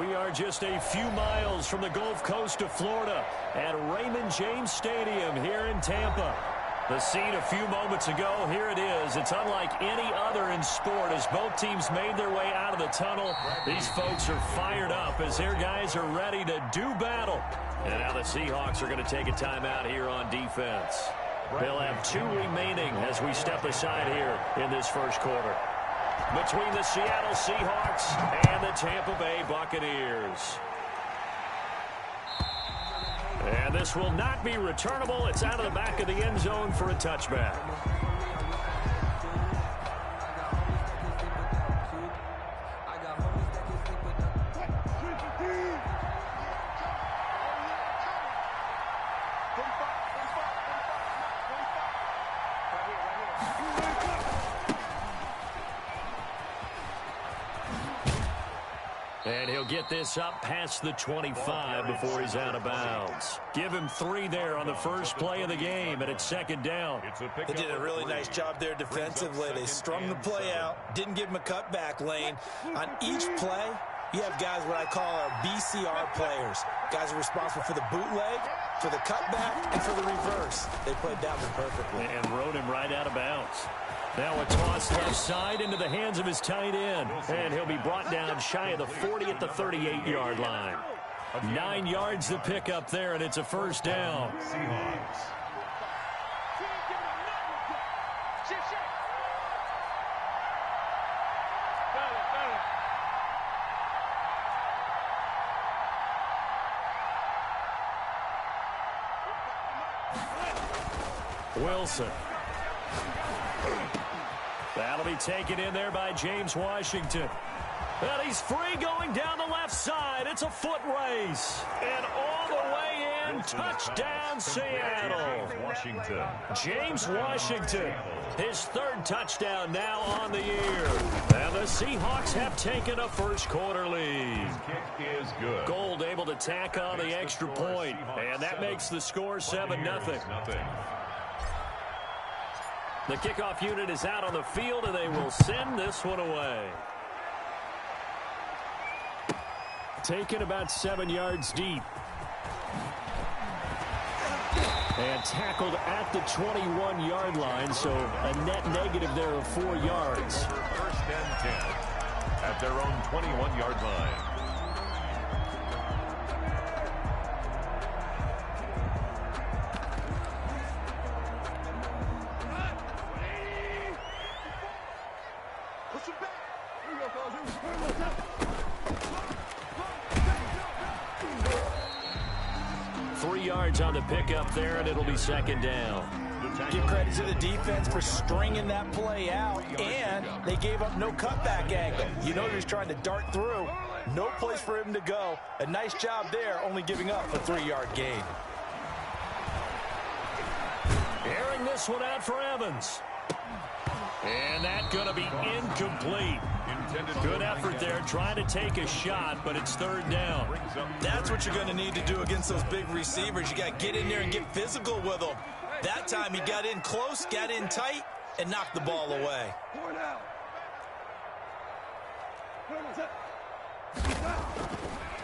We are just a few miles from the Gulf Coast of Florida at Raymond James Stadium here in Tampa. The scene a few moments ago, here it is. It's unlike any other in sport as both teams made their way out of the tunnel. These folks are fired up as their guys are ready to do battle. And now the Seahawks are going to take a timeout here on defense. They'll have 2 remaining as we step aside here in this first quarter. Between the Seattle Seahawks and the Tampa Bay Buccaneers. And this will not be returnable. It's out of the back of the end zone for a touchback. And he'll get this up past the 25 before he's out of bounds. Give him 3 there on the first play of the game, and it's second down. They did a really nice job there defensively. They strung the play out, didn't give him a cutback lane. On each play, you have guys what I call our BCR players. Guys are responsible for the bootleg, for the cutback, and for the reverse. They played that one perfectly. And rode him right out of bounds. Now a toss left side into the hands of his tight end. And he'll be brought down shy of the 40 at the 38-yard line. 9 yards to pick up there, and it's a first down. Wilson. That'll be taken in there by James Washington. And he's free going down the left side. It's a foot race. And all the way in, touchdown Seattle. James Washington, his 3rd touchdown now on the year. And the Seahawks have taken a first quarter lead. Gold able to tack on the extra point. And that makes the score 7-0. The kickoff unit is out on the field, and they will send this one away. Taken about 7 yards deep. And tackled at the 21-yard line, so a net negative there of 4 yards. First and 10 at their own 21-yard line. On the pickup there, and it'll be second down. Give credit to the defense for stringing that play out, and they gave up no cutback angle. You know he was trying to dart through. No place for him to go. A nice job there, only giving up a 3-yard gain. Airing this one out for Evans. And that's going to be incomplete. Good effort there, trying to take a shot, but it's 3rd down. That's what you're going to need to do against those big receivers. You got to get in there and get physical with them. That time he got in close, got in tight, and knocked the ball away.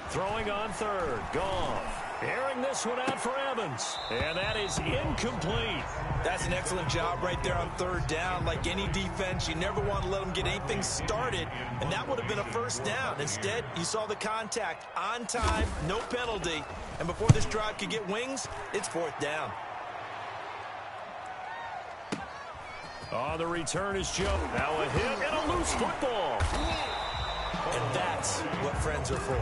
Throwing on 3rd, Goff. Airing this one out for Evans. And that is incomplete. That's an excellent job right there on 3rd down. Like any defense, you never want to let them get anything started, and that would have been a first down. Instead, you saw the contact on time, no penalty, and before this drive could get wings, it's 4th down. The return is Joe. Now a hit and a loose football. And that's what friends are for.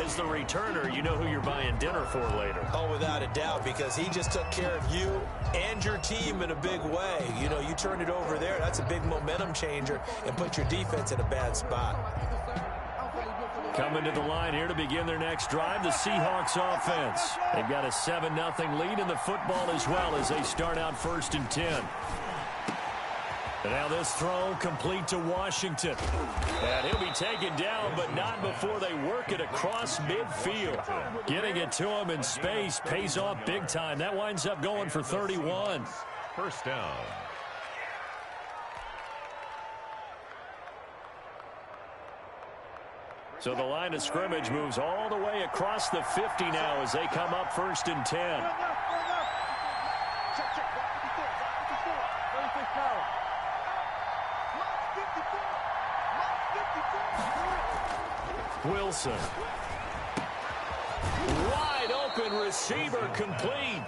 As the returner, you know who you're buying dinner for later. Oh, without a doubt, because he just took care of you and your team in a big way. You know, you turn it over there, that's a big momentum changer, and put your defense in a bad spot. Coming to the line here to begin their next drive, the Seahawks offense. They've got a 7-0 lead in the football as well as they start out 1st and 10. And now this throw complete to Washington. And he'll be taken down, but not before they work it across midfield. Getting it to him in space pays off big time. That winds up going for 31. First down. So the line of scrimmage moves all the way across the 50 now as they come up 1st and 10. Wilson. Wide open receiver complete.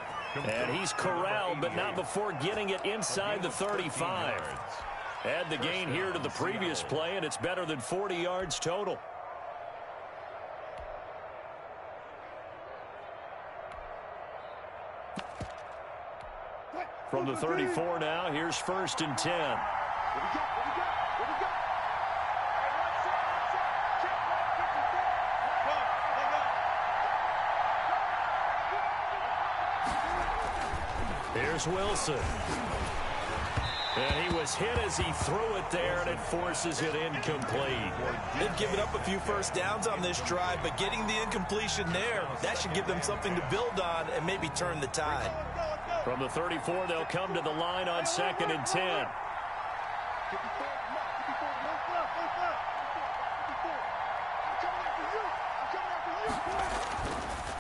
And he's corralled, but not before getting it inside the 35. Add the gain here to the previous play, and it's better than 40 yards total. From the 34 now, here's 1st and 10. Here's Wilson. And he was hit as he threw it there, and it forces it incomplete. They've given up a few first downs on this drive, but getting the incompletion there, that should give them something to build on and maybe turn the tide. From the 34, they'll come to the line on 2nd and 10.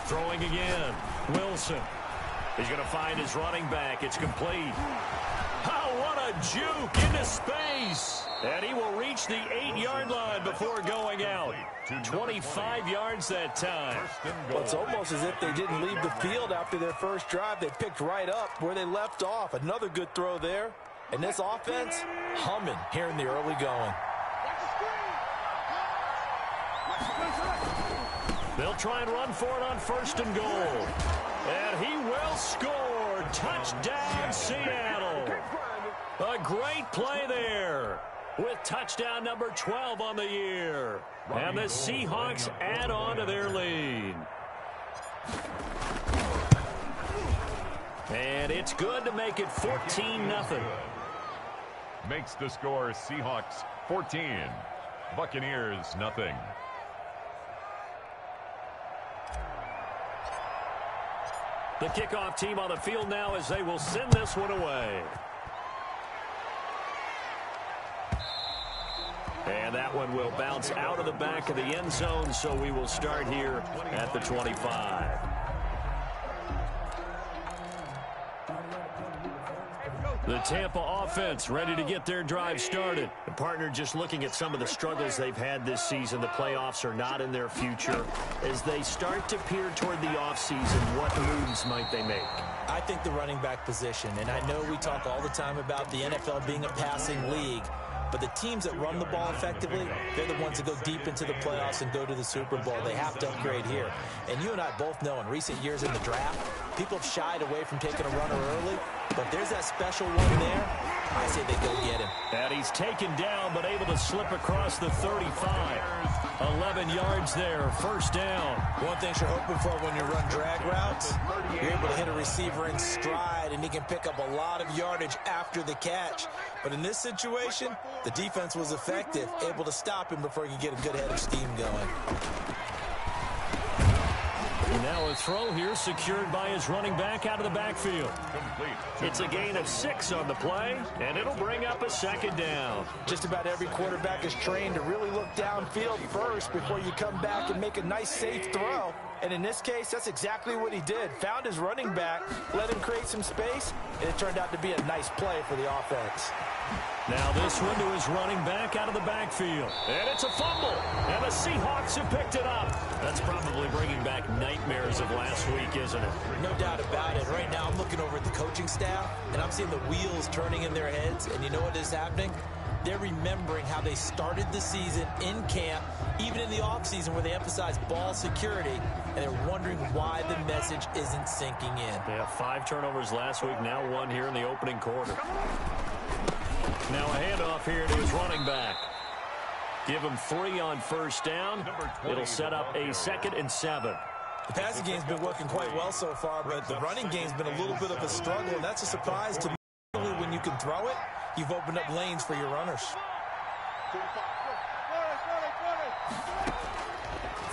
Throwing again. Wilson. He's going to find his running back. It's complete. Oh, what a juke into space. And he will reach the 8-yard line before going out. 25 yards that time. Well, it's almost as if they didn't leave the field after their first drive. They picked right up where they left off. Another good throw there. And this offense, humming here in the early going. They'll try and run for it on 1st and goal. And he will score. Touchdown, Seattle. A great play there with touchdown number 12 on the year. And the Seahawks add on to their lead. And it's good to make it 14-0. Makes the score Seahawks 14, Buccaneers nothing. The kickoff team on the field now as they will send this one away. And that one will bounce out of the back of the end zone, so we will start here at the 25. The Tampa offense ready to get their drive started. The partner just looking at some of the struggles they've had this season. The playoffs are not in their future. As they start to peer toward the offseason, what moves might they make? I think the running back position, and I know we talk all the time about the NFL being a passing league, but the teams that run the ball effectively, they're the ones that go deep into the playoffs and go to the Super Bowl. They have to upgrade here. And you and I both know in recent years in the draft, people have shied away from taking a runner early. But if there's that special one there, I say they go get him. And he's taken down, but able to slip across the 35. 11 yards there, 1st down. One thing you're hoping for when you run drag routes, you're able to hit a receiver in stride, and he can pick up a lot of yardage after the catch. But in this situation, the defense was effective, able to stop him before he could get a good head of steam going. Now a throw here secured by his running back out of the backfield. It's a gain of 6 on the play, and it'll bring up a 2nd down. Just about every quarterback is trained to really look downfield first before you come back and make a nice, safe throw. And in this case, that's exactly what he did. Found his running back, let him create some space, and it turned out to be a nice play for the offense. Now this one to his running back out of the backfield. And it's a fumble. And the Seahawks have picked it up. That's probably bringing back nightmares of last week, isn't it? No doubt about it. Right now I'm looking over at the coaching staff, and I'm seeing the wheels turning in their heads. And you know what is happening? They're remembering how they started the season in camp, even in the offseason where they emphasized ball security, and they're wondering why the message isn't sinking in. They have 5 turnovers last week, now 1 here in the opening quarter. Now a handoff here to his running back. Give him 3 on 1st down. It'll set up a 2nd and 7. The passing game's been working quite well so far, but the running game's been a little bit of a struggle, and that's a surprise to me. When you can throw it, you've opened up lanes for your runners.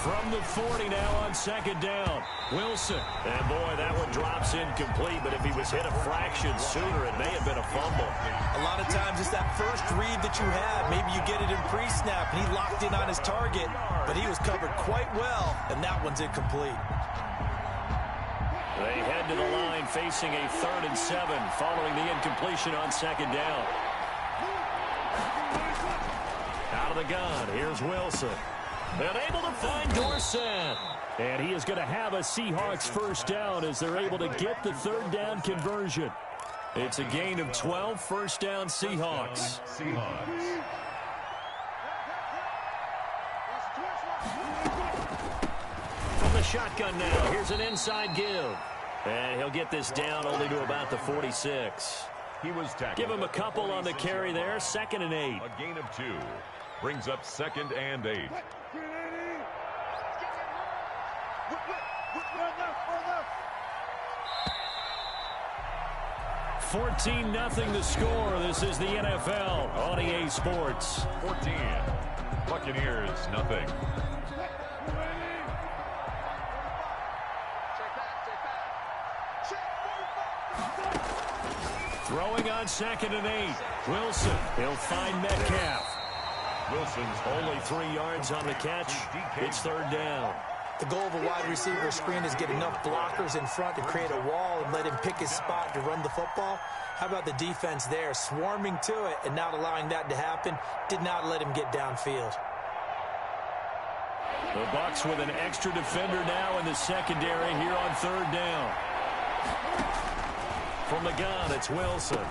From the 40 now on second down. Wilson. And boy, that one drops incomplete, but if he was hit a fraction sooner, it may have been a fumble. A lot of times it's that first read that you have. Maybe you get it in pre-snap, and he locked in on his target, but he was covered quite well, and that one's incomplete. They head to the line facing a 3rd and 7 following the incompletion on second down. Out of the gun, here's Wilson. And able to find Dorsett. And he is going to have a Seahawks first down as they're able to get the 3rd down conversion. It's a gain of 12, first down Seahawks. From the shotgun now, here's an inside give. And he'll get this down only to about the 46. He was tackled. Give him a couple on the carry there, 2nd and 8. A gain of 2. Brings up 2nd and 8. 14-0 the score. This is the NFL on EA Sports. 14. Buccaneers, nothing. Throwing on 2nd and 8. Wilson. He'll find Metcalf. Wilson's Only 3 yards on the catch. It's 3rd down. The goal of a wide receiver screen is get enough blockers in front to create a wall and let him pick his spot to run the football. How about the defense there, swarming to it and not allowing that to happen? Did not let him get downfield. The Bucs with an extra defender now in the secondary here on 3rd down. From the gun, it's Wilson.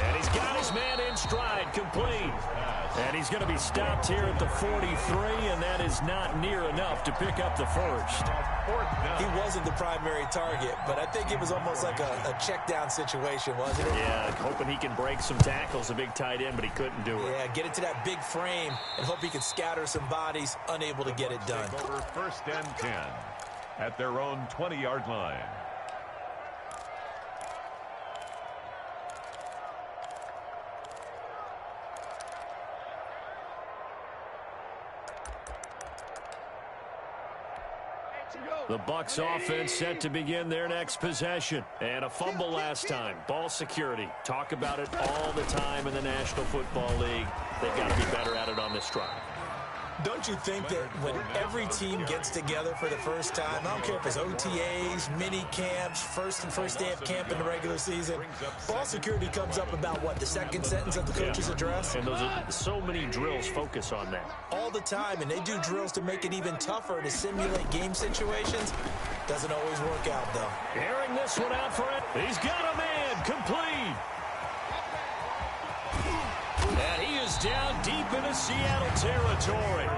And he's got his man in stride, complete. And he's going to be stopped here at the 43, and that is not near enough to pick up the first. He wasn't the primary target, but I think it was almost like a check down situation, wasn't it? Yeah, hoping he can break some tackles, a big tight end, but he couldn't do it. Yeah, get it to that big frame and hope he can scatter some bodies, unable to get it done. Over 1st and 10 at their own 20-yard line. The Bucs offense set to begin their next possession. And a fumble last time. Ball security. Talk about it all the time in the National Football League. They've got to be better at it on this drive. Don't you think that when every team gets together for the first time, I don't care if it's OTAs, mini camps, first day of camp in the regular season, ball security comes up about, what, the 2nd sentence of the coach's address? And those are so many drills focus on that. All the time, and they do drills to make it even tougher to simulate game situations. Doesn't always work out, though. Airing this one out for it. He's got a man, complete. And he is down deep into Seattle territory.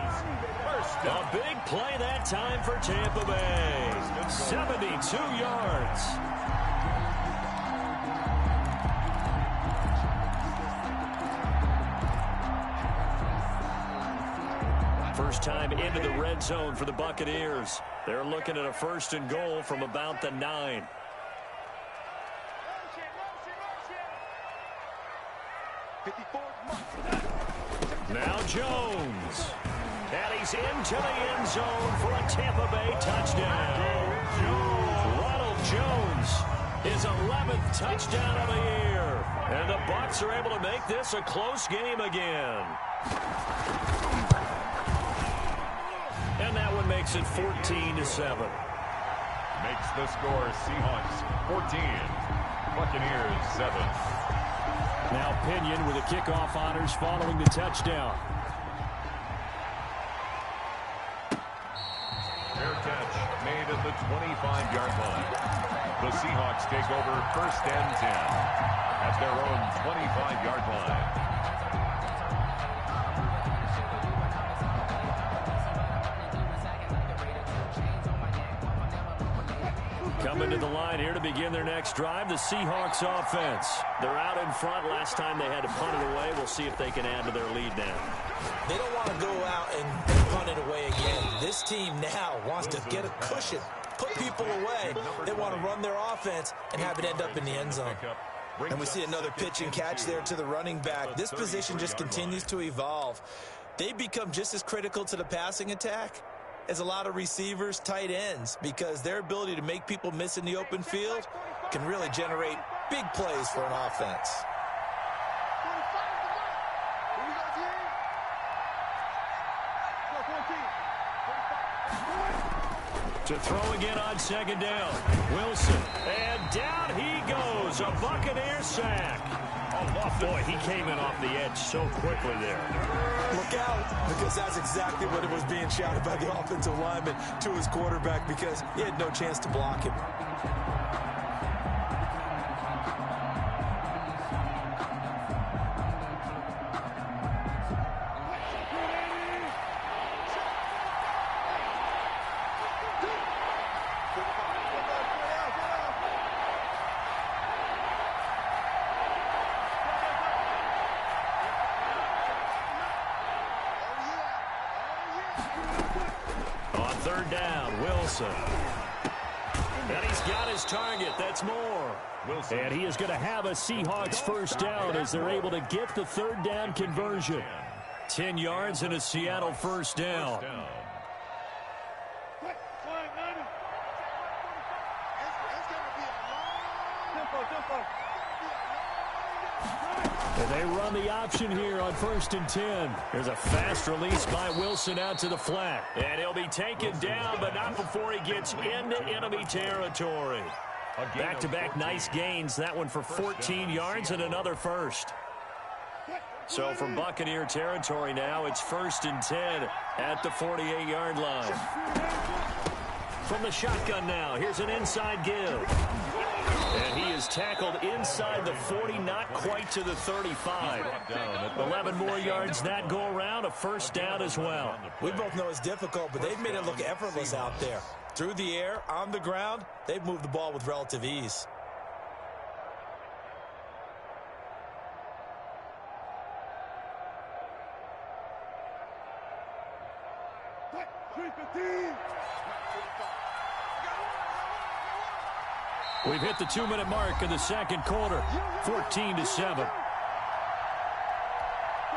A big play that time for Tampa Bay. 72 yards. First time into the red zone for the Buccaneers. They're looking at a 1st and goal from about the 9. Now Jones. And he's into the end zone for a Tampa Bay touchdown. Ronald Jones, his 11th touchdown of the year. And the Bucs are able to make this a close game again. And that one makes it 14-7. Makes the score Seahawks 14. Buccaneers 7. Now Pinion with the kickoff honors following the touchdown. Fair catch made at the 25-yard line. The Seahawks take over 1st and 10 at their own 25-yard line. Coming to the line here to begin their next drive, the Seahawks offense. They're out in front. Last time they had to punt it away. We'll see if they can add to their lead now. They don't want to go out and punt it away again. This team now wants to get a cushion, put people away. They want to run their offense and have it end up in the end zone. And we see another pitch and catch there to the running back. This position just continues to evolve. They become just as critical to the passing attack is a lot of receivers, tight ends, because their ability to make people miss in the open field can really generate big plays for an offense. To throw again on second down. Wilson. And down he goes. A Buccaneer sack. Oh, boy, he came in off the edge so quickly there. Look out, because that's exactly what it was being shouted by the offensive lineman to his quarterback, because he had no chance to block him. On third down, Wilson. And he's got his target. That's more. Wilson. And he is going to have a Seahawks first down as they're able to get the third down conversion. 10 yards and a Seattle first down. And they run the option here on 1st and 10. There's a fast release by Wilson out to the flat. And he'll be taken down, but not before he gets into enemy territory. Back-to-back nice gains. That one for 14 yards and another first. So from Buccaneer territory now, it's 1st and 10 at the 48-yard line. From the shotgun now, here's an inside give. And he is tackled inside the 40, not quite to the 35. 11 more yards that go around, a first down as well. We both know it's difficult, but they've made it look effortless out there. Through the air, on the ground, they've moved the ball with relative ease. We've hit the 2-minute mark in the second quarter, 14-7.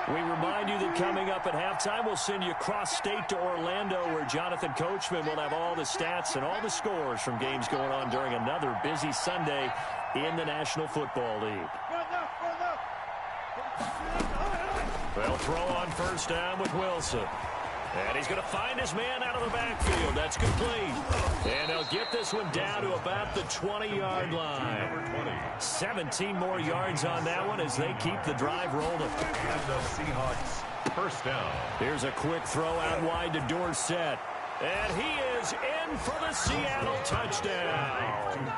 We remind you that coming up at halftime, we'll send you cross-state to Orlando, where Jonathan Coachman will have all the stats and all the scores from games going on during another busy Sunday in the National Football League. They'll throw on first down with Wilson. And he's going to find his man out of the backfield. That's complete. And he'll get this one down to about the 20-yard line. 17 more yards on that one as they keep the drive rolling. And the Seahawks first down. Here's a quick throw out wide to Dorsett. And he is in for the Seattle touchdown.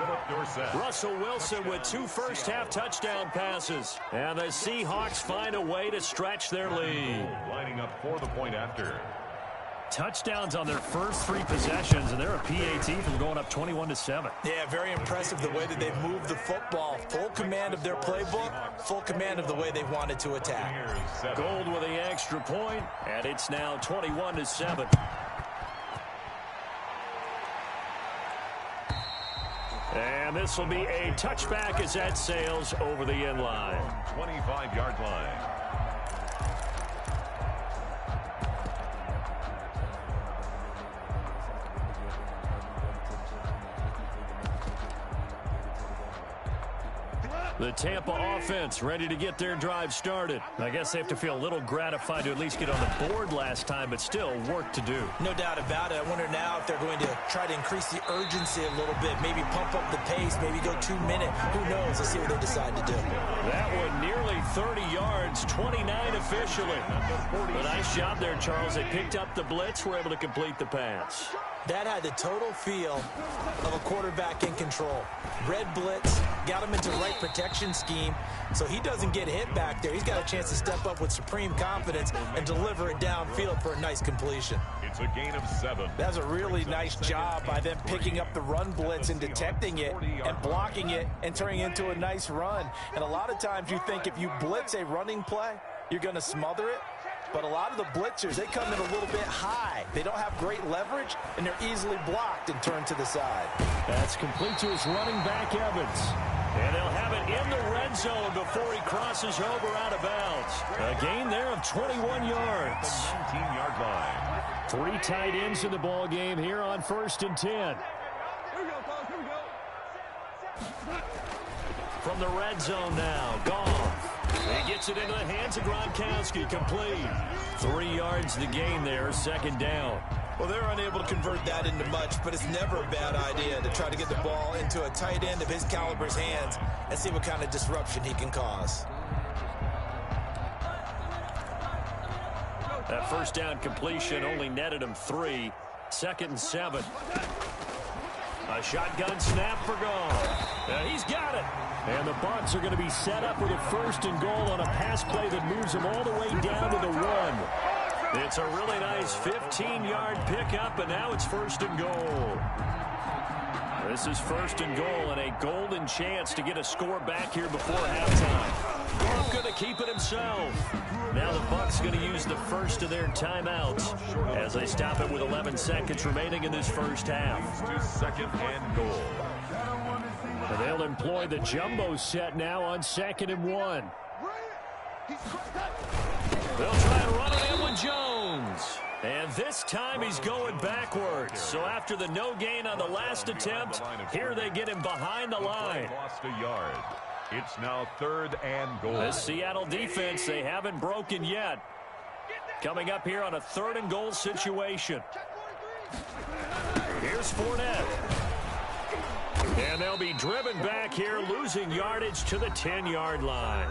Russell Wilson with 2 first-half touchdown passes. And the Seahawks find a way to stretch their lead. Lining up for the point after. Touchdowns on their first 3 possessions, and they're a PAT from going up 21-7. Yeah, very impressive the way that they've moved the football. Full command of their playbook, full command of the way they wanted to attack. Gold with the extra point, and it's now 21-7. And this will be a touchback as that sails over the end line. 25-yard line. The Tampa offense ready to get their drive started. I guess they have to feel a little gratified to at least get on the board last time, but still work to do. No doubt about it. I wonder now if they're going to try to increase the urgency a little bit, maybe pump up the pace, maybe go 2-minute. Who knows? Let's see what they decide to do. That one nearly 30 yards, 29 officially. A nice job there, Charles. They picked up the blitz, were able to complete the pass. That had the total feel of a quarterback in control. Red blitz, got him into the right protection scheme, so he doesn't get hit back there. He's got a chance to step up with supreme confidence and deliver it downfield for a nice completion. It's a gain of 7. That was a really nice job by them picking up the run blitz and detecting it and blocking it and turning it into a nice run. And a lot of times you think if you blitz a running play, you're going to smother it. But a lot of the blitzers, they come in a little bit high. They don't have great leverage, and they're easily blocked and turned to the side. That's complete to his running back, Evans. And they'll have it in the red zone before he crosses over out of bounds. A gain there of 21 yards. 19-yard line. Three tight ends in the ball game here on 1st and 10. Here we go, Coach. Here we go. From the red zone now, Goff. He gets it into the hands of Gronkowski, complete. 3 yards to gain there, 2nd down. Well, they're unable to convert that into much, but it's never a bad idea to try to get the ball into a tight end of his caliber's hands and see what kind of disruption he can cause. That 1st down completion only netted him 3. 2nd and 7. A shotgun snap for Goff. He's got it. And the Bucs are going to be set up with a 1st and goal on a pass play that moves them all the way down to the 1. It's a really nice 15-yard pickup, and now it's 1st and goal. This is 1st and goal and a golden chance to get a score back here before halftime. Goff going to keep it himself. Now the Bucs going to use the first of their timeouts as they stop it with 11 seconds remaining in this first half. To 2nd and goal. And they'll employ the jumbo set now on 2nd and 1. They'll try and run it in with Jones. And this time he's going backwards. So after the no gain on the last attempt, here they get him behind the line. Lost a yard. It's now 3rd and goal. The Seattle defense, they haven't broken yet. Coming up here on a 3rd and goal situation. Here's Fournette. And they'll be driven back here, losing yardage to the 10-yard line.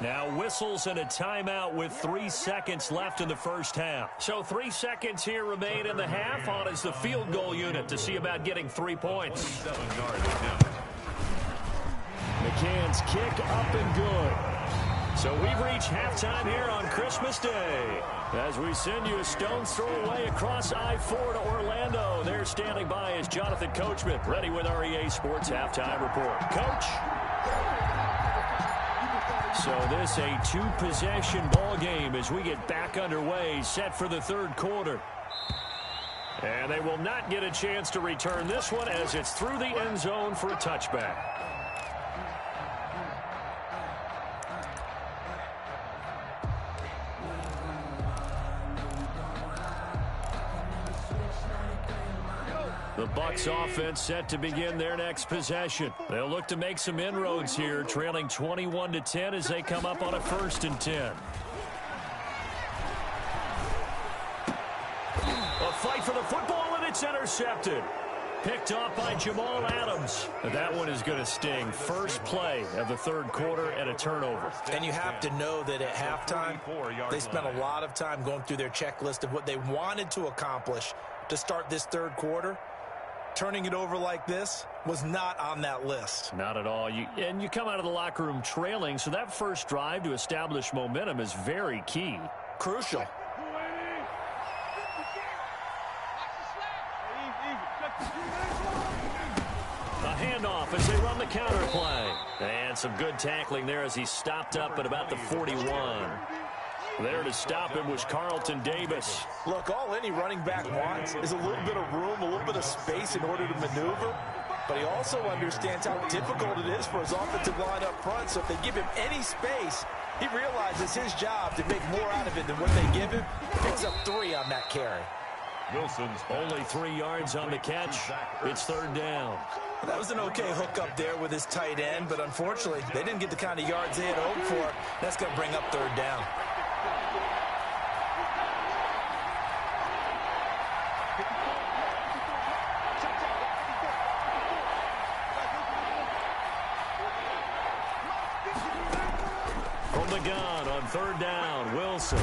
Now whistles and a timeout with 3 seconds left in the first half. So 3 seconds here remain in the half on as the field goal unit to see about getting 3 points. 7-yard attempt. McCann's kick up and good. So we've reached halftime here on Christmas Day. As we send you a stone's throw away across I-4 to Orlando. There standing by is Jonathan Coachman, ready with our EA Sports Halftime Report. Coach? So this a 2-possession ball game as we get back underway, set for the 3rd quarter. And they will not get a chance to return this one as it's through the end zone for a touchback. The Bucs offense set to begin their next possession. They'll look to make some inroads here, trailing 21-10 as they come up on a 1st and 10. A fight for the football, and it's intercepted. Picked off by Jamal Adams. That one is going to sting. First play of the 3rd quarter and a turnover. And you have to know that at halftime, they spent a lot of time going through their checklist of what they wanted to accomplish to start this 3rd quarter. Turning it over like this was not on that list. Not at all. You come out of the locker room trailing, so that first drive to establish momentum is very key. Crucial. A handoff as they run the counter play. And some good tackling there as he stopped up at about the 41. There to stop him was Carlton Davis. Look, all any running back wants is a little bit of room, a little bit of space in order to maneuver. But he also understands how difficult it is for his offensive line up front. So if they give him any space, he realizes his job to make more out of it than what they give him. Picks up 3 on that carry. Wilson's only 3 yards on the catch. It's 3rd down. That was an okay hook up there with his tight end, but unfortunately, they didn't get the kind of yards they had hoped for. That's going to bring up 3rd down. From the gun on 3rd down, Wilson.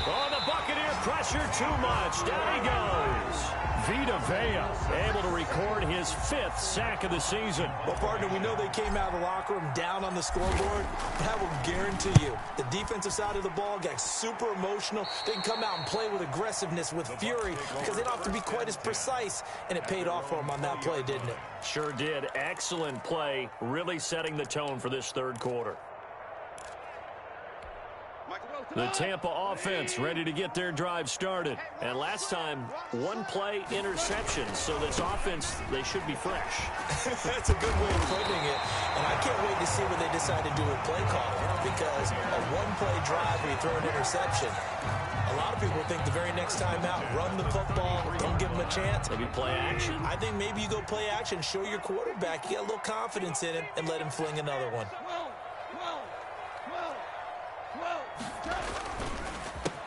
Oh, the Buccaneer pressure too much. Down he goes. Vita Vea able to record his 5th sack of the season. Well, partner, we know they came out of the locker room down on the scoreboard. That will guarantee you the defensive side of the ball got super emotional. They can come out and play with aggressiveness, with fury, because they don't have to be quite as precise. And it paid off for them on that play, didn't it? Sure did. Excellent play, really setting the tone for this 3rd quarter. Michael The Tampa offense ready to get their drive started. And last time, one-play interception. So this offense, they should be fresh. That's a good way of putting it. And I can't wait to see what they decide to do with play calling. Because a one-play drive where you throw an interception, a lot of people think the very next time out, run the football, don't give them a chance. Maybe play action. I think maybe you go play action, show your quarterback, you got a little confidence in him, and let him fling another one.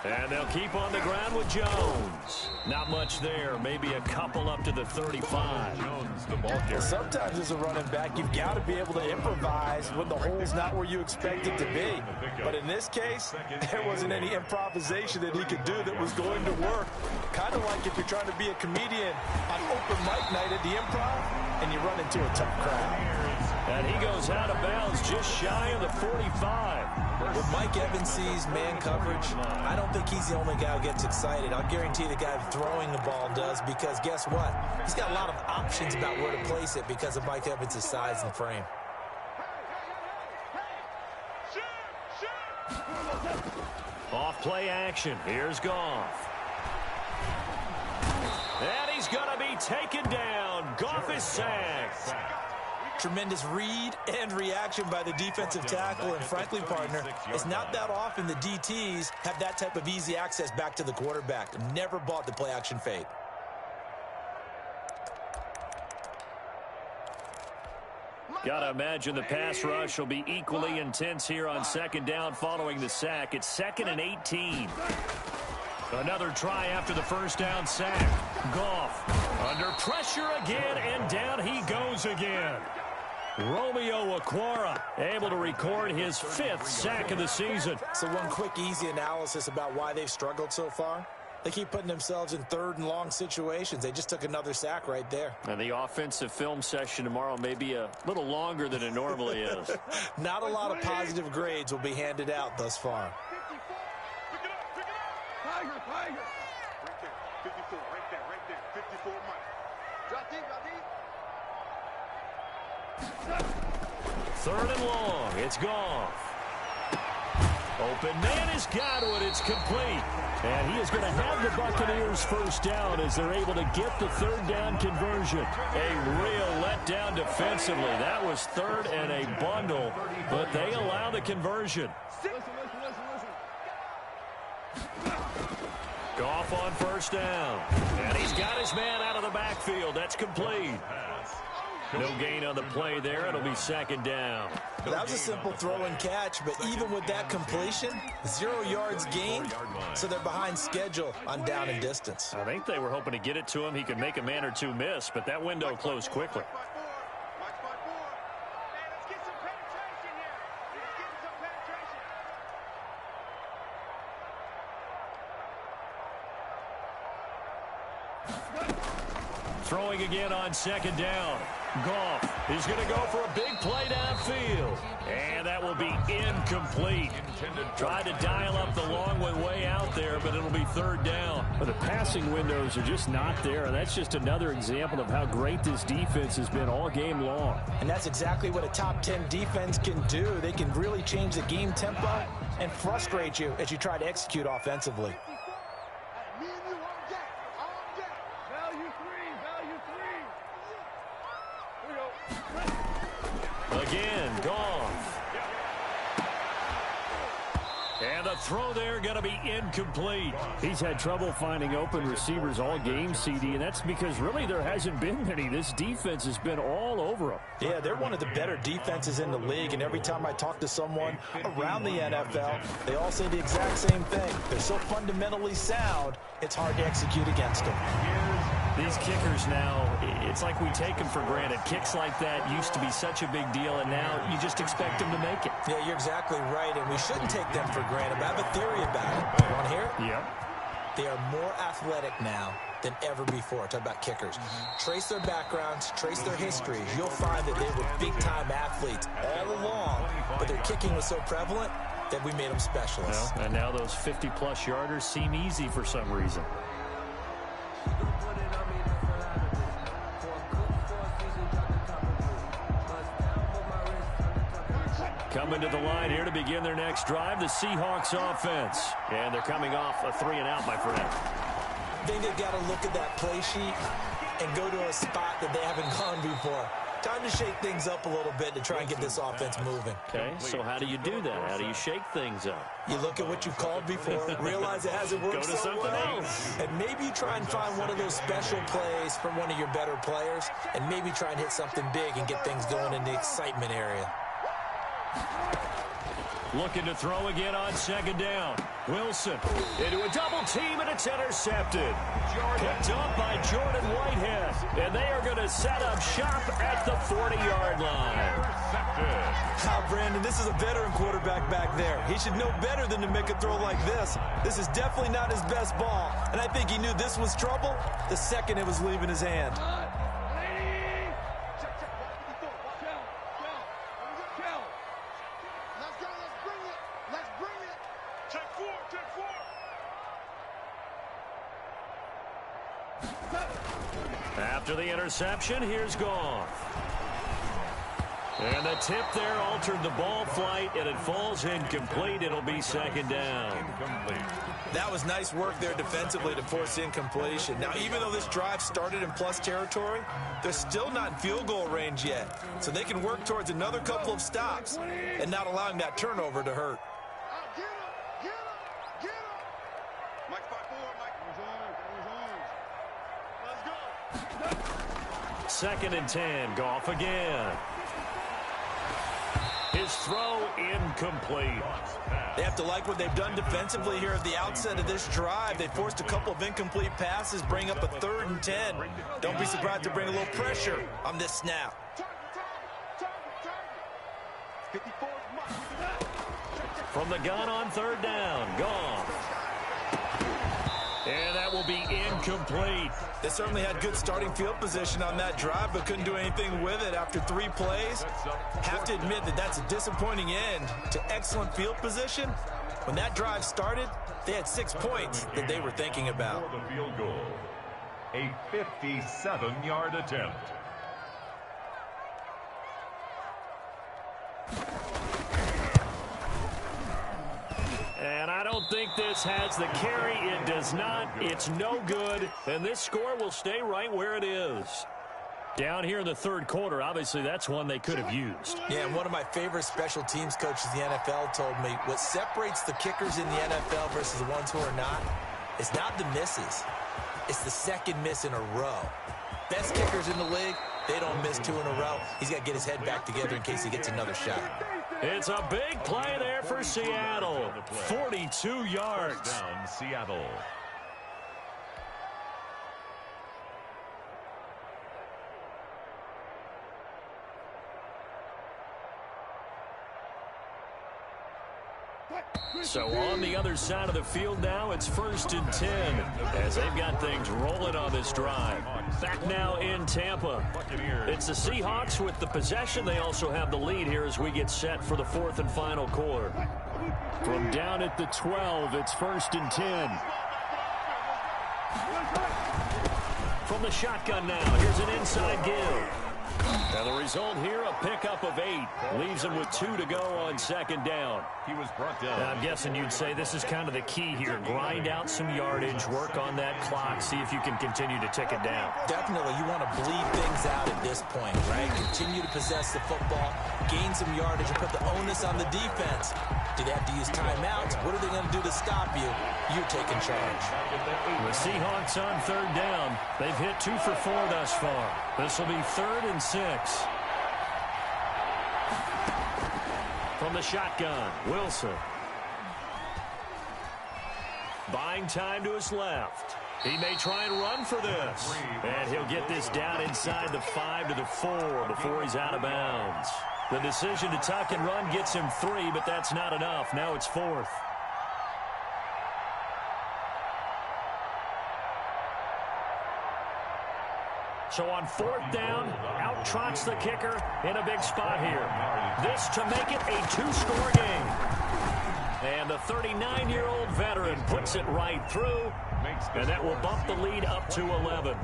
And they'll keep on the ground with Jones. Not much there. Maybe a couple up to the 35. Jones, the ball carrier. Sometimes as a running back, you've got to be able to improvise when the hole's not where you expect it to be. But in this case, there wasn't any improvisation that he could do that was going to work. Kind of like if you're trying to be a comedian on open mic night at the Improv and you run into a tough crowd. And he goes out of bounds just shy of the 45. When Mike Evans sees man coverage, I don't think he's the only guy who gets excited. I'll guarantee the guy throwing the ball does, because guess what? He's got a lot of options about where to place it because of Mike Evans' size and frame. Off play action. Here's Goff. And he's going to be taken down. Goff is sacked. Tremendous read and reaction by the defensive tackle, and frankly, partner, it's not that often the DTs have that type of easy access back to the quarterback. Never bought the play action fade. Gotta imagine the pass rush will be equally intense here on second down following the sack. It's 2nd and 18. Another try after the first down sack. Goff under pressure again, and down he goes again. Romeo Okwara able to record his 5th sack of the season. So one quick, easy analysis about why they've struggled so far. They keep putting themselves in 3rd and long situations. They just took another sack right there. And the offensive film session tomorrow may be a little longer than it normally is. Not a lot of positive grades will be handed out thus far. Tiger. Right there. 54, right there. 54, Mike. Drop deep. 3rd and long. It's Goff. Open man has got it. It's complete. And he is going to have the Buccaneers first down as they're able to get the 3rd down conversion. A real letdown defensively. That was 3rd and a bundle, but they allow the conversion. Listen. Goff on first down. And he's got his man out of the backfield. That's complete. No gain on the play there. It'll be 2nd down. That was a simple throw and catch, but even with that completion, 0 yards gained, so they're behind schedule on down and distance. I think they were hoping to get it to him. He could make a man or two miss, but that window closed quickly. Throwing again on 2nd down. Goff is going to go for a big play downfield. And that will be incomplete. Tried to dial up the long way out there, but it'll be 3rd down. But the passing windows are just not there. And that's just another example of how great this defense has been all game long. And that's exactly what a top 10 defense can do. They can really change the game tempo and frustrate you as you try to execute offensively. Again, Goff. And the throw there going to be incomplete. He's had trouble finding open receivers all game, CD, and that's because really there hasn't been many. This defense has been all over them. Yeah, they're one of the better defenses in the league, and every time I talk to someone around the NFL, they all say the exact same thing. They're so fundamentally sound, it's hard to execute against them. These kickers now, it's like we take them for granted. Kicks like that used to be such a big deal, and now you just expect them to make it. Yeah, you're exactly right, and we shouldn't take them for granted, but I have a theory about it. You want to hear it? Yep. They are more athletic now than ever before. Talk about kickers. Trace their backgrounds, trace their histories. You'll find that they were big-time athletes all along, but their kicking was so prevalent that we made them specialists. Well, and now those 50-plus yarders seem easy for some reason. Coming to the line here to begin their next drive, the Seahawks offense. And they're coming off a 3-and-out, my friend. I think they've got to look at that play sheet and go to a spot that they haven't gone before. Time to shake things up a little bit to try and get this offense moving. Okay, so how do you do that? How do you shake things up? You look at what you've called before, realize it hasn't worked Go to so something well, else. and maybe you try and find one of those special plays from one of your better players, and maybe try and hit something big and get things going in the excitement area. Looking to throw again on second down. Wilson into a double team, and it's intercepted. Picked up by Jordan Whitehead. And they are going to set up shop at the 40-yard line. Brandon, this is a veteran quarterback back there. He should know better than to make a throw like this. This is definitely not his best ball. And I think he knew this was trouble the second it was leaving his hand. After the interception, here's Goff. And the tip there altered the ball flight, and it falls incomplete. It'll be second down. That was nice work there defensively to force incompletion. Now, even though this drive started in plus territory, they're still not in field goal range yet. So they can work towards another couple of stops and not allowing that turnover to hurt. Second and 10. Goff again. His throw incomplete. They have to like what they've done defensively here at the outset of this drive. They forced a couple of incomplete passes, bring up a 3rd and 10. Don't be surprised to bring a little pressure on this snap. From the gun on 3rd down. Goff. And that will be incomplete. They certainly had good starting field position on that drive, but couldn't do anything with it after 3 plays. Have to admit that that's a disappointing end to excellent field position. When that drive started, they had 6 points that they were thinking about. For the field goal, a 57-yard attempt. And I don't think this has the carry. It does not. It's no good. And this score will stay right where it is. Down here in the 3rd quarter, obviously that's one they could have used. Yeah, and one of my favorite special teams coaches in the NFL told me what separates the kickers in the NFL versus the ones who are not is not the misses. It's the second miss in a row. Best kickers in the league, they don't miss 2 in a row. He's got to get his head back together in case he gets another shot. It's a big play there for Seattle. 42 yards. Down Seattle. So on the other side of the field now, it's 1st and 10 as they've got things rolling on this drive. Back now in Tampa. It's the Seahawks with the possession. They also have the lead here as we get set for the 4th and final quarter. From down at the 12, it's 1st and 10. From the shotgun now, here's an inside give. And the result here, a pickup of 8. Leaves him with 2 to go on 2nd down. He was brought down. I'm guessing you'd say this is kind of the key here. Grind out some yardage, work on that clock, see if you can continue to tick it down. Definitely, you want to bleed things out at this point, right? Continue to possess the football, gain some yardage, and put the onus on the defense. Do they have to use timeouts? What are they going to do to stop you? You're taking charge. The Seahawks on 3rd down. They've hit 2 for 4 thus far. This will be 3rd and 6. From the shotgun, Wilson. Buying time to his left. He may try and run for this. And he'll get this down inside the 5 to the 4 before he's out of bounds. The decision to tuck and run gets him 3, but that's not enough. Now it's 4th. So on 4th down, out trots the kicker in a big spot here. This to make it a 2-score game. And the 39-year-old veteran puts it right through, and that will bump the lead up to 11.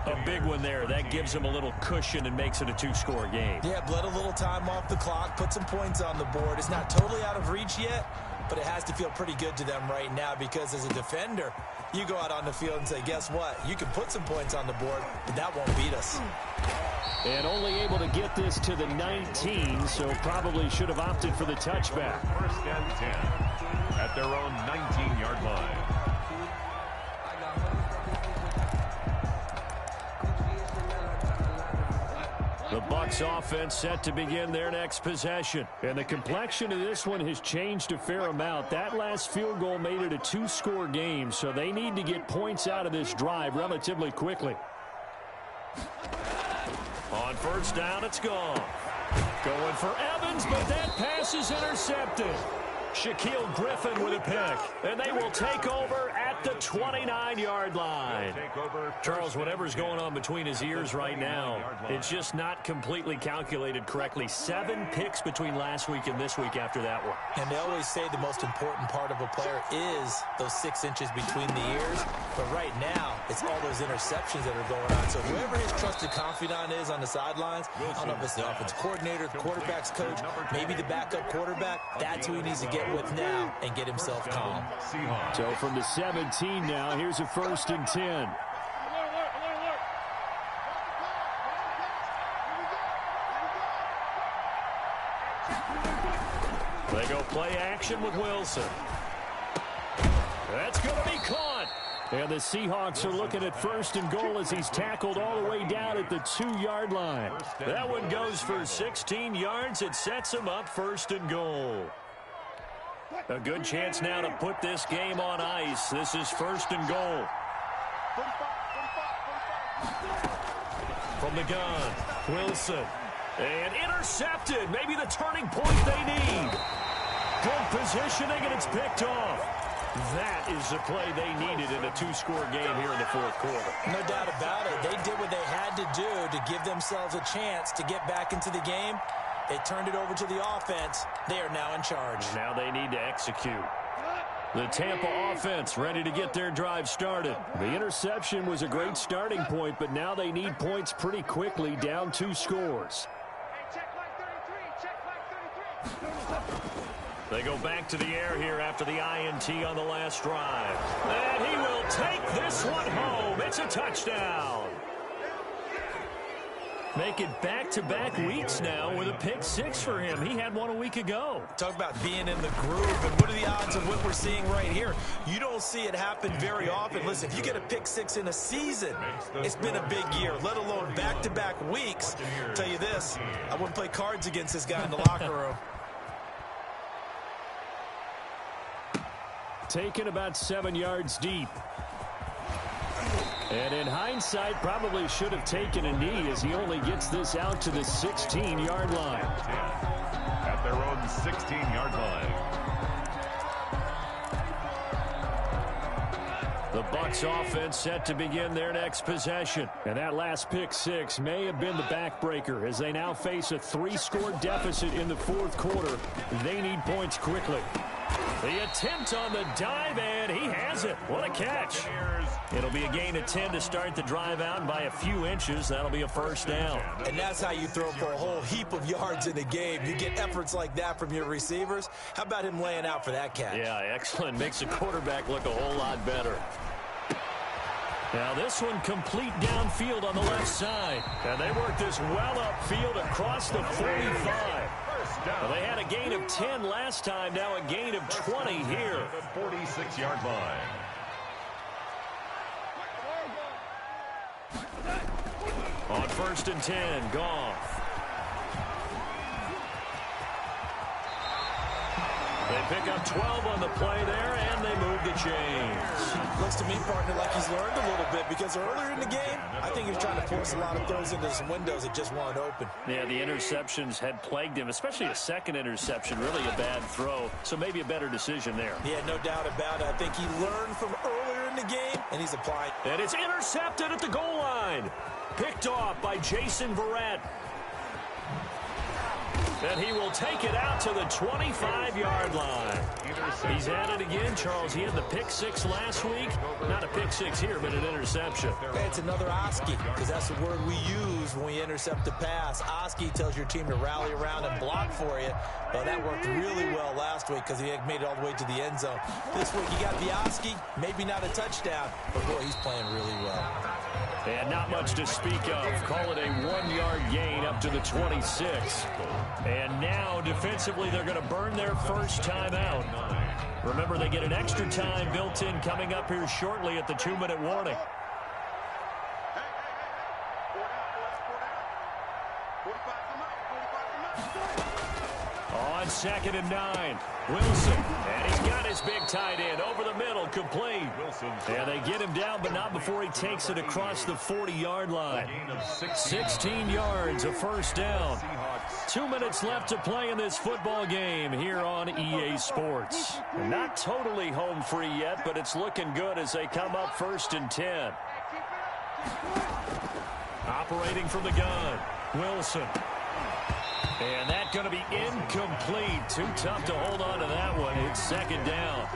A big one there. That gives them a little cushion and makes it a two-score game. Yeah, bled a little time off the clock, put some points on the board. It's not totally out of reach yet, but it has to feel pretty good to them right now because as a defender, you go out on the field and say, guess what? You can put some points on the board, but that won't beat us. And only able to get this to the 19, so probably should have opted for the touchback. First and 10 at their own 19-yard line. The Bucs offense set to begin their next possession. And the complexion of this one has changed a fair amount. That last field goal made it a two-score game, so they need to get points out of this drive relatively quickly. On first down, it's gone. Going for Evans, but that pass is intercepted. Shaquille Griffin with a pick. And they will take over at the 29-yard line. Charles, whatever's going on between his ears right now, it's just not completely calculated correctly. 7 picks between last week and this week after that one. And they always say the most important part of a player is those 6 inches between the ears. But right now, it's all those interceptions that are going on. So whoever his trusted confidant is on the sidelines, I don't know if it's the offensive coordinator, the quarterback's coach, maybe the backup quarterback, that's who he needs to get with now and get himself calm. So from the 17 now, here's a first and 10. They go play action with Wilson. That's going to be caught. And the Seahawks are looking at first and goal as he's tackled all the way down at the 2-yard line. That one goes for 16 yards. It sets him up first and goal. A good chance now to put this game on ice. This is first and goal. From the gun, Wilson. And intercepted. Maybe the turning point they need. Good positioning, and it's picked off. That is the play they needed in a 2-score game here in the fourth quarter. No doubt about it. They did what they had to do to give themselves a chance to get back into the game. They turned it over to the offense. They are now in charge. Now they need to execute. The Tampa offense ready to get their drive started. The interception was a great starting point, but now they need points pretty quickly, down 2 scores. They go back to the air here after the INT on the last drive. And he will take this one home. It's a touchdown. Make it back-to-back weeks now with a pick-6 for him. He had one a week ago. Talk about being in the groove, and what are the odds of what we're seeing right here? You don't see it happen very often. Listen, if you get a pick-6 in a season, it's been a big year, let alone back-to-back weeks. I'll tell you this, I wouldn't play cards against this guy in the locker room. Taken about 7 yards deep. And in hindsight, probably should have taken a knee as he only gets this out to the 16-yard line. At their own 16-yard line. The Bucs offense set to begin their next possession. And that last pick-6 may have been the backbreaker as they now face a 3-score deficit in the fourth quarter. They need points quickly. The attempt on the dive, and he has it. What a catch. It'll be a gain of 10 to start the drive out, and by a few inches, that'll be a first down. And that's how you throw for a whole heap of yards in a game. You get efforts like that from your receivers. How about him laying out for that catch? Yeah, excellent. Makes the quarterback look a whole lot better. Now this one complete downfield on the left side. And they work this well upfield across the 45. Well, they had a gain of 10 last time, now a gain of 20 here. The 46-yard line. On first and 10, Goff. They pick up 12 on the play there, and they move the chains. Looks to me, partner, like he's learned a little bit because earlier in the game, I think he was trying to force a lot of throws into some windows that just weren't open. Yeah, the interceptions had plagued him, especially a second interception, really a bad throw. So maybe a better decision there. Yeah, no doubt about it. I think he learned from earlier in the game, and he's applied. And it's intercepted at the goal line. Picked off by Jason Verrett. And he will take it out to the 25-yard line. He's at it again, Charles. He had the pick six last week. Not a pick six here, but an interception. Hey, it's another Oski, because that's the word we use when we intercept a pass. Oski tells your team to rally around and block for you. Well, that worked really well last week because he made it all the way to the end zone. This week, you got the Oski, maybe not a touchdown, but boy, he's playing really well. And not much to speak of. Call it a 1-yard gain up to the 26. And now, defensively, they're going to burn their first time out. Remember, they get an extra time built in coming up here shortly at the 2-minute warning. On 2nd and 9, Wilson, and he's got his big tight end over the middle, complete. And they get him down, but not before he takes it across the 40-yard line. 16 yards, a first down. 2 minutes left to play in this football game here on EA Sports. Not totally home free yet, but it's looking good as they come up 1st and 10. Operating from the gun, Wilson. And that's going to be incomplete. Too tough to hold on to that one. It's 2nd down.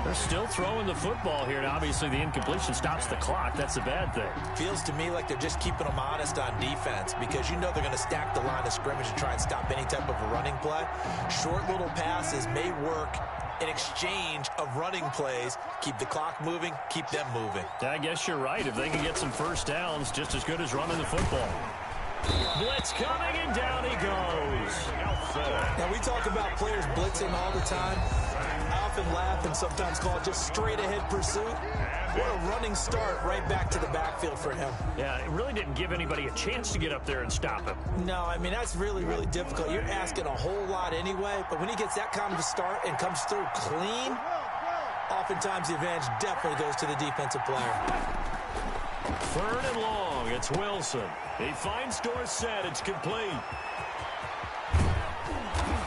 They're still throwing the football here. And obviously, the incompletion stops the clock. That's a bad thing. Feels to me like they're just keeping them honest on defense because you know they're going to stack the line of scrimmage and try and stop any type of a running play. Short little passes may work in exchange of running plays. Keep the clock moving, keep them moving. I guess you're right. If they can get some first downs, just as good as running the football. Blitz coming, and down he goes. Now, we talk about players blitzing all the time. I often laugh and sometimes call it just straight-ahead pursuit. What a running start right back to the backfield for him. Yeah, it really didn't give anybody a chance to get up there and stop him. No, I mean, that's really, really difficult. You're asking a whole lot anyway, but when he gets that kind of a start and comes through clean, oftentimes the advantage definitely goes to the defensive player. 3rd and long, it's Wilson. He finds Dorsett, it's complete.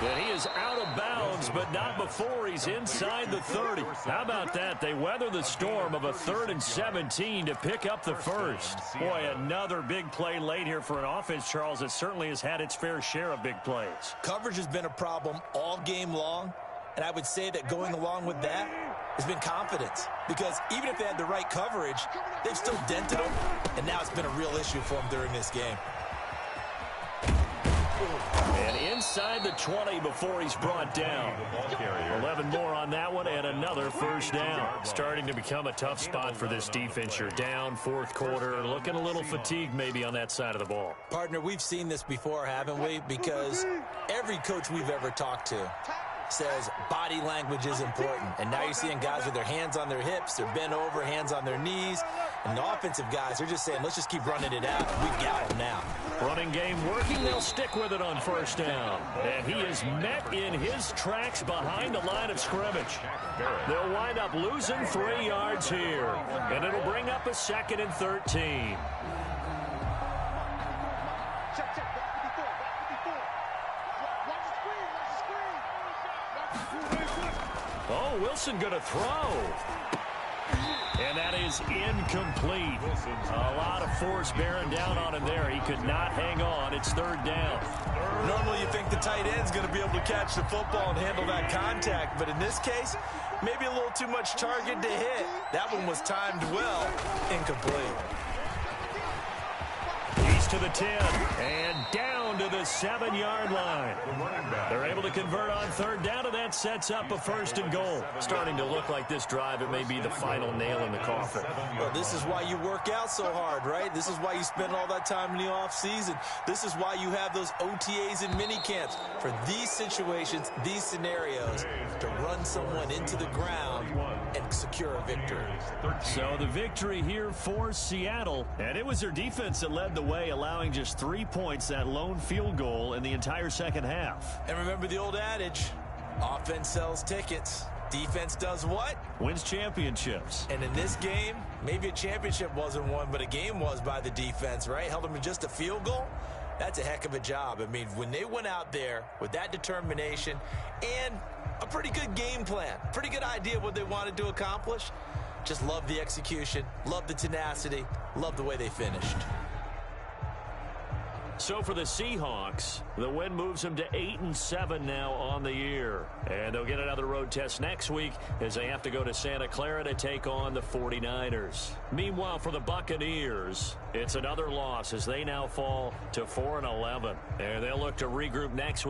And he is out of bounds, but not before he's inside the 30. How about that? They weather the storm of a 3rd and 17 to pick up the first. Boy, another big play late here for an offense, Charles, that certainly has had its fair share of big plays. Coverage has been a problem all game long, and I would say that going along with that has been confidence. Because even if they had the right coverage, they've still dented them, and now it's been a real issue for them during this game. And inside the 20 before he's brought down. 11 more on that one, and another first down. Starting to become a tough spot for this defense. You're down 4th quarter, looking a little fatigued maybe on that side of the ball. Partner, we've seen this before, haven't we? Because every coach we've ever talked to says body language is important. And now you're seeing guys with their hands on their hips, they're bent over, hands on their knees. And the offensive guys, they're just saying, let's just keep running it out. We've got them now. Running game working. They'll stick with it on 1st down. And he is met in his tracks behind the line of scrimmage. They'll wind up losing 3 yards here. And it'll bring up a 2nd and 13. Oh, Wilson going to throw. And that is incomplete. A lot of force bearing down on him there. He could not hang on. It's 3rd down. Normally you think the tight end's going to be able to catch the football and handle that contact. But in this case, maybe a little too much target to hit. That one was timed well. Incomplete. He's to the 10. And down to the 7-yard line. They're able to convert on 3rd down, and that sets up a 1st and goal. Starting to look like this drive, it may be the final nail in the coffin. Well, this is why you work out so hard, right? This is why you spend all that time in the offseason. This is why you have those OTAs and mini camps. For these situations, these scenarios, to run someone into the ground and secure a victory. So the victory here for Seattle, and it was their defense that led the way, allowing just 3 points, that lone field goal in the entire second half. And remember the old adage, offense sells tickets. Defense does what? Wins championships. And in this game, maybe a championship wasn't won, but a game was by the defense, right? Held them to just a field goal. That's a heck of a job. I mean, when they went out there with that determination and a pretty good game plan, pretty good idea what they wanted to accomplish, just love the execution, love the tenacity, love the way they finished. So for the Seahawks, the win moves them to 8-7 now on the year. And they'll get another road test next week as they have to go to Santa Clara to take on the 49ers. Meanwhile, for the Buccaneers, it's another loss as they now fall to 4-11. And they'll look to regroup next week.